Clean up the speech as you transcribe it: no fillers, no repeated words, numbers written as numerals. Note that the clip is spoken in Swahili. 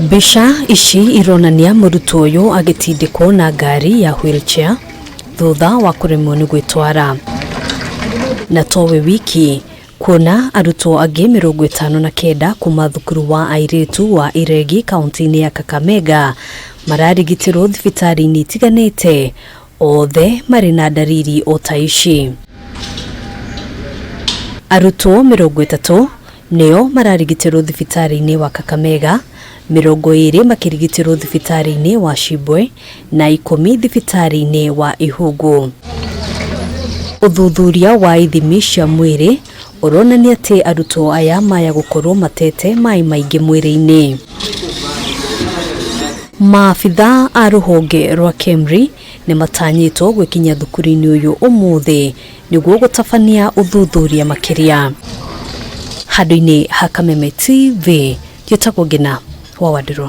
Bisha ici ironania murutwo uyu agitindikwo na ngari ya wheelchair thutha wa kuremwo ni gwitwara. Na towe wiki kuona arutwo angi 59 kuma thukuru wa AIRITU wa EREGI kaunti-ini ya Kakamega mararigitirwo thibitari-ini itiganite othe mari na ndariri o ta ici. Arutwo 30 nio mararigitirwo thibitari-ini wa Kakamega, 20 makirigitirwo thibitari-ini wa Shibwe na 10 thibitari-ini wa Ihugu. Uthuthuria wa ithimi cia mwiri uronania ati arutwo aya maya gukorwo matete mai maingi mwiri-ini. Maabitha a ruhonge rwa KEMRI ni matanyitwo gwikinya thukuru-ini uyu umuthi niguo gutabania uthuthuria makiria. Handũ-inĩ ha Kameme TV, Njĩtagwo Ngina wa Wandĩrwo.